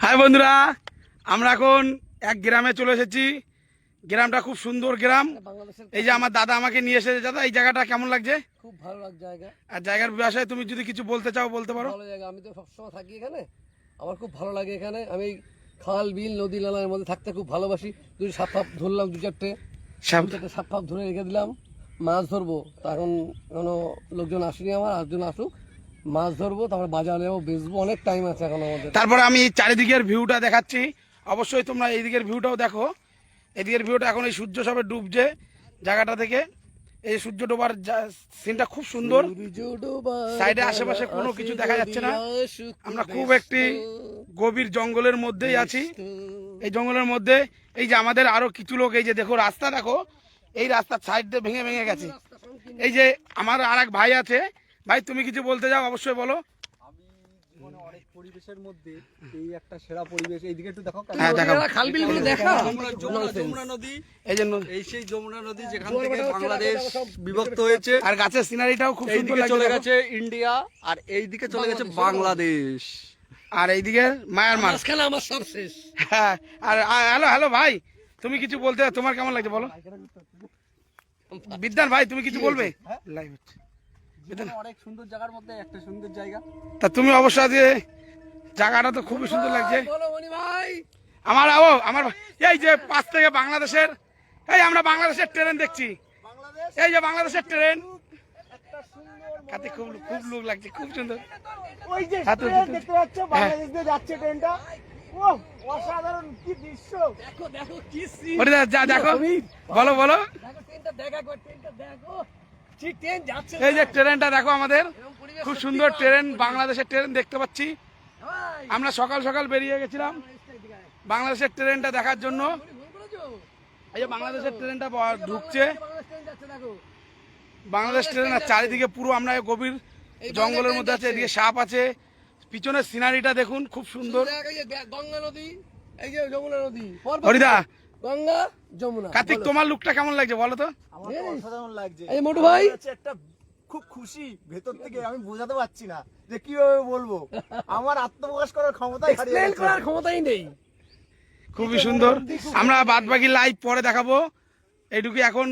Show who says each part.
Speaker 1: High বন্ধুরা, আমরা এখন এক গ্রামে চলে এসেছি। গ্রামটা খুব সুন্দর গ্রাম। এই যে আমার দাদা আমাকে নিয়ে এসেছে। দাদা, এই জায়গাটা কেমন লাগছে?
Speaker 2: খুব ভালো লাগছে জায়গা।
Speaker 1: আর জায়গার বিষয়ে তুমি যদি কিছু বলতে চাও বলতে পারো।
Speaker 2: ভালো জায়গা, আমি তো সবসময় থাকি এখানে, আমার খুব ভালো লাগে এখানে। আমি খাল বিল নদী নালার মধ্যে থাকতে খুব ভালোবাসি। দুই সাপ ফাপ ধরলাম, দু চারটে সাপ ফাপ ধরে রেখে দিলাম, মাছ ধরবো। তা এখন কোনো লোকজন আসেনি, আমার আরেকজন আসুক, মাছ ধরবো, তারপরে বাজারে যাবো, বেচবো। অনেক টাইম আছে এখন আমাদের।
Speaker 1: তারপরে আমি চারিদিকের ভিউটা দেখাচ্ছি, অবশ্যই তোমরা এই দিকের ভিউটাও দেখো। এদিকের ভিউটা এখন এই সূর্য সবে ডুবছে জায়গাটা থেকে। এই সূর্য ডোবার সিনটা খুব সুন্দর। সাইডে আশেপাশে কোনো কিছু দেখা যাচ্ছে না। আমরা খুব একটি গভীর জঙ্গলের মধ্যেই আছি। এই জঙ্গলের মধ্যে এই যে আমাদের আরো কিছু লোক, এই যে দেখো রাস্তা দেখো, এই রাস্তার সাইড দিয়ে ভেঙে ভেঙে গেছে। এই যে আমার আর এক ভাই আছে। ভাই, তুমি কিছু বলতে যাও অবশ্যই বলো।
Speaker 3: আমি অনেক পরিবেশের মধ্যে এই একটা সেরা পরিবেশ। এইদিকে একটু দেখো,
Speaker 1: হ্যাঁ দেখো,
Speaker 2: খাল বিল গুলো দেখা।
Speaker 3: যমুনা নদী,
Speaker 1: এই জন্য
Speaker 3: এই সেই যমুনা নদী যেখান থেকে বাংলাদেশ বিভক্ত হয়েছে।
Speaker 1: আর গাছের সিনারিটাও খুব সুন্দর
Speaker 3: এইদিকে চলে
Speaker 1: লাগছে।
Speaker 3: গেছে ইন্ডিয়া, আর এইদিকে চলে গেছে বাংলাদেশ,
Speaker 1: আর এইদিকে মায়ানমার।
Speaker 2: মাঝখানে আমার সব শেষ।
Speaker 1: হ্যাঁ, আর হ্যালো হ্যালো ভাই, তুমি কিছু বলতে, তোমার কেমন লাগছে বলো। বিদ্যান ভাই, তুমি কিছু বলবে? লাইভ হচ্ছে।
Speaker 3: অনেক সুন্দর জায়গার মধ্যে একটা সুন্দর জায়গা।
Speaker 1: তা তুমি অবশ্যই আজকে জায়গাটা তো খুবই সুন্দর লাগছে।
Speaker 2: বলো মনি ভাই।
Speaker 1: আমার এই যে পাশ থেকে বাংলাদেশের, এই আমরা বাংলাদেশের ট্রেন দেখছি। এই যে বাংলাদেশের ট্রেন, কাতে খুব খুব লোক লাগছে, খুব সুন্দর।
Speaker 4: ওই যে ট্রেন দেখতে পাচ্ছ, বাংলাদেশ দিয়ে যাচ্ছে ট্রেনটা। ওহ, অসাধারণ কি দৃশ্য!
Speaker 2: দেখো দেখো কি সিন।
Speaker 1: ওরে যা দেখো, বলো বলো।
Speaker 2: দেখো ট্রেনটা দেখা, ট্রেনটা দেখো, ঠিক ট্রেন যাচ্ছে।
Speaker 1: এই যে ট্রেনটা দেখো আমাদের, খুব সুন্দর ট্রেন, বাংলাদেশের ট্রেন দেখতে পাচ্ছি। আমরা সকাল সকাল বেরিয়ে গেছিলাম বাংলাদেশের ট্রেনটা দেখার জন্য। এই যে বাংলাদেশের ট্রেনটা ঢুকছে, বাংলাদেশ ট্রেন। আর চারিদিকে পুরো আমরা গভীর জঙ্গলের মধ্যে আছে, এদিকে সাপ আছে। পিছনের সিনারিটা দেখুন, খুব সুন্দর।
Speaker 2: গঙ্গা নদী, এই যে যমুনা নদী,
Speaker 1: হরিদা,
Speaker 2: গঙ্গা যমুনা।
Speaker 1: কার্তিক, তোমার লুকটা কেমন লাগছে বলো তো।
Speaker 4: আমার তো অসাধারণ লাগছে।
Speaker 2: এই মোটু ভাই,
Speaker 4: একটা খুব খুশি ভেতর থেকে, আমি বোঝাতে পারছি না যে কিভাবে বলবো। আমার আত্মপ্রকাশ করার ক্ষমতাই হারিয়ে
Speaker 2: এক্সপ্লেইন
Speaker 4: গেছে।
Speaker 2: করার ক্ষমতাই নেই।
Speaker 1: খুবই সুন্দর। আমরা বাদ বাকি লাইভ পরে দেখাবো। এইটুকু এখন